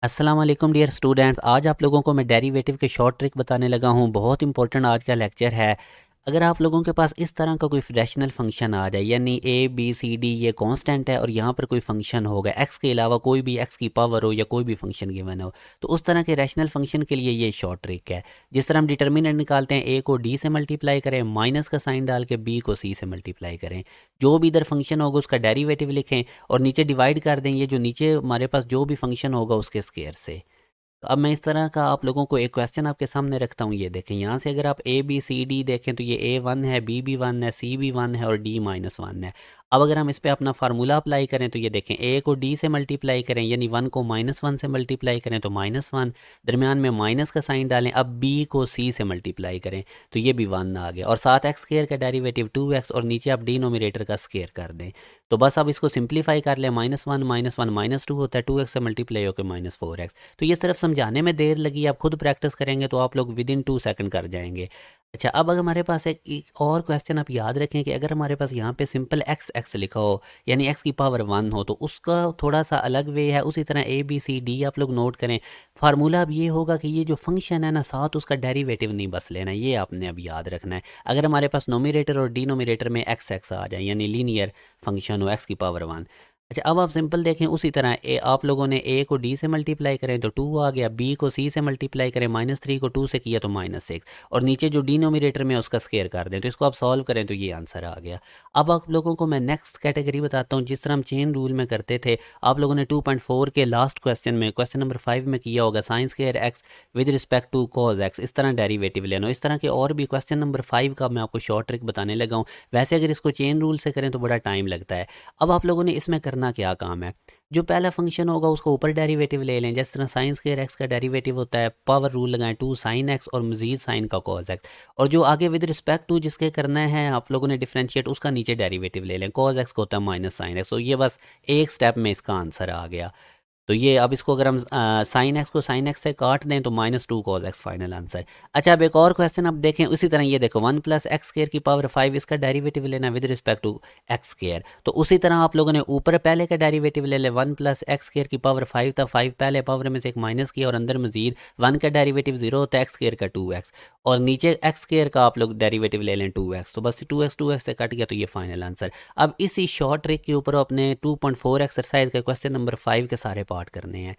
अस्सलाम वालेकुम dear students. आज आप लोगों को मैं डेरिवेटिव के शॉर्ट ट्रिक बताने लगा हूँ। बहुत इंपॉर्टेंट आज का लेक्चर है। अगर आप लोगों के पास इस तरह का कोई रैशनल फंक्शन आ जाए, यानी ए बी सी डी ये कांस्टेंट है और यहाँ पर कोई फंक्शन होगा एक्स के अलावा, कोई भी एक्स की पावर हो या कोई भी फंक्शन गिवन हो, तो उस तरह के रैशनल फंक्शन के लिए ये शॉर्ट ट्रिक है। जिस तरह हम डिटर्मिनेंट निकालते हैं, ए को डी से मल्टीप्लाई करें, माइनस का साइन डाल के बी को सी से मल्टीप्लाई करें, जो भी इधर फंक्शन होगा उसका डेरिवेटिव लिखें और नीचे डिवाइड कर दें ये जो नीचे हमारे पास जो भी फंक्शन होगा उसके स्क्वायर से। तो अब मैं इस तरह का आप लोगों को एक क्वेश्चन आपके सामने रखता हूँ। ये देखें, यहाँ से अगर आप ए बी सी डी देखें तो ये ए वन है, बी भी वन है, सी भी वन है और डी माइनस वन है। अब अगर हम इस पे अपना फार्मूला अप्लाई करें तो ये देखें, ए को डी से मल्टीप्लाई करें यानी वन को माइनस वन से मल्टीप्लाई करें तो माइनस वन, दरमियान में माइनस का साइन डालें। अब बी को सी से मल्टीप्लाई करें तो ये भी वन आ गया, और साथ एक्स स्क्वायर का डेरिवेटिव 2x और नीचे आप डिनोमिनेटर का स्क्वायर कर दें। तो बस अब इसको सिंप्लीफाई कर लें, माइनस वन माइनस टू होता है, 2x से मल्टीप्लाई होकर -4x। तो ये सिर्फ समझाने में देर लगी, आप खुद प्रैक्टिस करेंगे तो आप लोग विद इन 2 सेकंड कर जाएंगे। अच्छा, अब अगर हमारे पास एक और क्वेश्चन आप याद रखें कि अगर हमारे पास यहाँ पे सिंपल एक्स एक्स लिखा हो यानी एक्स की पावर वन हो तो उसका थोड़ा सा अलग वे है। उसी तरह ए बी सी डी आप लोग नोट करें। फार्मूला अब ये होगा कि ये जो फंक्शन है ना, साथ उसका डेरिवेटिव नहीं बस लेना है, ये आपने अब याद रखना है। अगर हमारे पास नोमिनेटर और डिनोमिनेटर में एक्स एक्स आ जाए यानी लीनियर फंक्शन हो एक्स की पावर वन। अच्छा, अब आप सिंपल देखें, उसी तरह आप लोगों ने ए को डी से मल्टीप्लाई करें तो 2 आ गया, बी को सी से मल्टीप्लाई करें, -3 को 2 से किया तो -6, और नीचे जो डिनोमिनेटर में उसका स्क्वायर कर दें तो इसको आप सॉल्व करें तो ये आंसर आ गया। अब आप लोगों को मैं नेक्स्ट कैटेगरी बताता हूँ। जिस तरह हम चेन रूल में करते थे, आप लोगों ने 2.4 के लास्ट क्वेश्चन में क्वेश्चन नंबर 5 में किया होगा, sine square x with respect to cos x, इस तरह डेरिवेटिव लेना। इस तरह के और भी क्वेश्चन नंबर 5 का मैं आपको शॉर्ट ट्रिक बताने लगा हूँ। वैसे अगर इसको चेन रूल से करें तो बड़ा टाइम लगता है। अब आप लोगों ने इसमें करना क्या काम है, जो पहला फंक्शन होगा उसको ऊपर डेरिवेटिव ले लें। जिस तरह साइन स्क्वायर एक्स का डेरिवेटिव होता है, पावर रूल लगाएं, 2 साइन एक्स और मजीद साइन का कॉज एक्स, और जो आगे विद रिस्पेक्ट टू जिसके करना है आप लोगों ने डिफरेंशिएट, उसका नीचे डेरिवेटिव ले लें। कॉज एक्स को होता है माइनस साइन एक्स, तो ये बस एक स्टेप में इसका आंसर आ गया। तो ये अब इसको अगर हम साइन एक्स को साइन एक्स से काट दें तो -2 कॉस एक्स फाइनल आंसर। अच्छा, अब एक और क्वेश्चन आप देखें, उसी तरह ये देखो, 1 + एक्स स्क्वायर की पावर 5 इसका डेरिवेटिव लेना with respect to x square. तो उसी तरह आप लोगों ने ऊपर पहले का डेरिवेटिव ले लें, 1 + एक्स स्क्वायर की पावर 5 था, 5 पहले पावर में से एक माइनस किया और अंदर मजीद 1 का डेरिवेटिव 0 होता है, एक्स स्क्वायर का 2x, और नीचे एक्स स्क्वायर का आप लोग डेरिवेटिव ले लें 2x, तो बस 2x से कट गया तो ये फाइनल आंसर। अब इसी शॉर्ट ट्रिक के ऊपर अपने 2.4 एक्सरसाइज के क्वेश्चन नंबर 5 के सारे पार्ट करने हैं।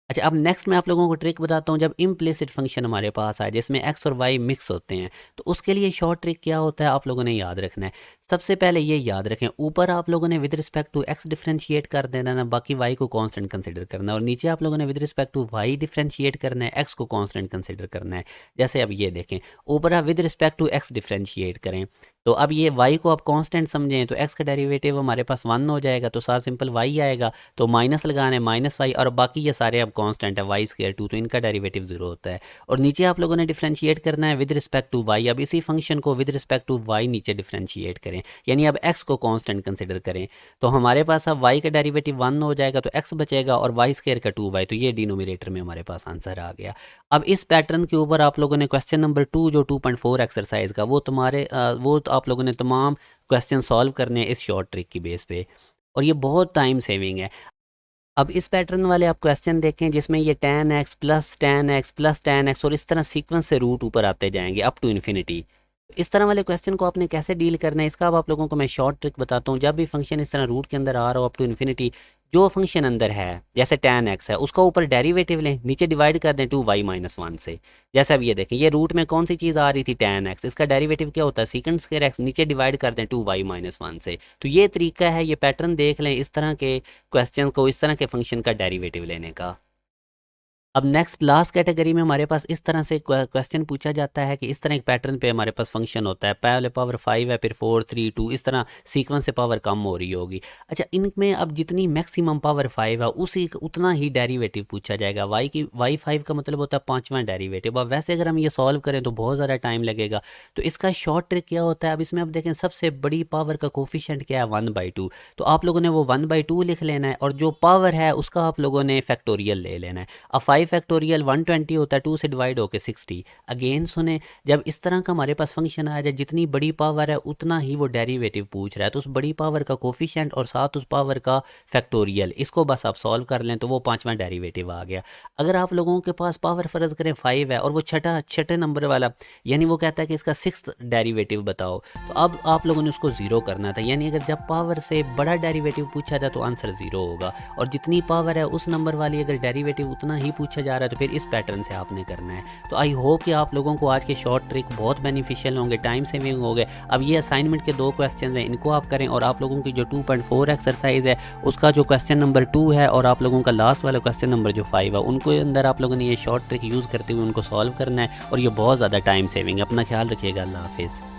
अच्छा, अब नेक्स्ट मैं आप लोगों को ट्रिक बताता हूँ। जब इम्प्लिसिट फंक्शन हमारे पास आए जिसमें एक्स और वाई मिक्स होते हैं, तो उसके लिए शॉर्ट ट्रिक क्या होता है आप लोगों ने याद रखना है। सबसे पहले ये याद रखें, ऊपर आप लोगों ने with respect to x differentiate कर देना ना, बाकी वाई को कांस्टेंट कंसिडर करना है, और नीचे आप लोगों ने with respect to Y differentiate करना है, एक्स को कांस्टेंट कंसिडर करना है। जैसे अब ये देखें, ऊपर आप with respect to x differentiate करें तो अब ये y को आप कांस्टेंट समझें तो x का डेरिवेटिव हमारे पास 1 हो जाएगा, तो साथ सिंपल y आएगा, तो माइनस लगाना है -y, और बाकी ये सारे अब कांस्टेंट है, y² 2, तो इनका डेरिवेटिव 0 होता है। और नीचे आप लोगों ने डिफरेंशिएट करना है विद रिस्पेक्ट टू y। अब इसी फंक्शन को विद रिस्पेक्ट टू y नीचे डिफरेंशिएट करें, यानी अब x को कांस्टेंट कंसिडर करें, तो हमारे पास अब y का डेरिवेटिव 1 हो जाएगा तो x बचेगा, और y² का 2y, तो ये डिनोमिनेटर में हमारे पास आंसर आ गया। अब इस पैटर्न के ऊपर आप लोगों ने क्वेश्चन नंबर 2 जो 2.4 एक्सरसाइज का, वो तो आप लोगों ने तमाम क्वेश्चन सॉल्व करने हैं इस शॉर्ट ट्रिक की बेस पे, और ये बहुत टाइम सेविंग है। अब इस पैटर्न वाले आप क्वेश्चन देखें जिसमें ये tan x plus tan x plus tan x और इस तरह सीक्वेंस से रूट ऊपर आते जाएंगे अप टू इन्फिनिटी। इस तरह वाले क्वेश्चन को आपने कैसे डील करना है, इसका अब आप लोगों को मैं शॉर्ट ट्रिक बताता हूँ। जब भी फंक्शन इस तरह रूट के अंदर आ रहा हो अप टू इन्फिनिटी, जो फंक्शन अंदर है जैसे tan x है उसका ऊपर डेरिवेटिव लें, नीचे डिवाइड कर दें 2y-1 से। जैसे अब ये देखें, ये रूट में कौन सी चीज़ आ रही थी, tan x, इसका डेरिवेटिव क्या होता है सेकंड स्क्वायर x, नीचे डिवाइड कर दें 2y-1 से। तो ये तरीका है, ये पैटर्न देख लें इस तरह के क्वेश्चन को, इस तरह के फंक्शन का डेरिवेटिव लेने का। अब नेक्स्ट लास्ट कैटेगरी में हमारे पास इस तरह से क्वेश्चन पूछा जाता है कि इस तरह एक पैटर्न पे हमारे पास फंक्शन होता है, पहले पावर 5 है, फिर 4 3 2, इस तरह सीक्वेंस से पावर कम हो रही होगी। अच्छा, इनमें अब जितनी मैक्सिमम पावर 5 है उसी उतना ही डेरिवेटिव पूछा जाएगा। y5 का मतलब होता है पांचवा डेरिवेटिव। अब वैसे अगर हम ये सॉल्व करें तो बहुत ज़्यादा टाइम लगेगा, तो इसका शॉर्ट ट्रिक क्या होता है, अब इसमें अब देखें सबसे बड़ी पावर का कोफिशिएंट क्या है, 1/2, तो आप लोगों ने वो 1/2 लिख लेना है, और जो पावर है उसका आप लोगों ने फैक्टोरियल ले लेना है। अब 5 5 फैक्टोरियल 120 होता है 2 से डिवाइड होकर 60। अगेन सुने, जब इस तरह का हमारे पास फंक्शन आ जाए जितनी बड़ी पावर है उतना ही वो डेरिवेटिव पूछ रहा है, तो उस बड़ी पावर का कोफिशिएंट और साथ उस पावर का फैक्टोरियल, इसको बस आप सॉल्व कर लें तो वो पांचवा डेरिवेटिव आ गया। अगर आप लोगों के पास पावर फ़र्ज़ करें 5 है और वो छठे नंबर वाला, यानी वो कहता है कि इसका 6th डेरिवेटिव बताओ, तो अब आप लोगों ने उसको ज़ीरो करना था। यानी अगर जब पावर से बड़ा डेरिवेटिव पूछा जाए तो आंसर ज़ीरो होगा, और जितनी पावर है उस नंबर वाली अगर डेरिवेटिव उतना ही पूछा जा रहा है तो फिर इस पैटर्न से आपने करना है। तो आई होप कि आप लोगों को आज के शॉर्ट ट्रिक बहुत बेनिफिशियल होंगे, टाइम सेविंग हो गए। अब ये असाइनमेंट के 2 क्वेश्चन हैं, इनको आप करें, और आप लोगों की जो 2.4 एक्सरसाइज है उसका जो क्वेश्चन नंबर 2 है और आप लोगों का लास्ट वाला क्वेश्चन नंबर जो 5 है, उनको अंदर आप लोगों ने ये शॉर्ट ट्रिक यूज़ करते हुए उनको सॉल्व करना है, और ये बहुत ज़्यादा टाइम सेविंग है। अपना ख्याल रखिएगा। अल्लाह हाफिज़।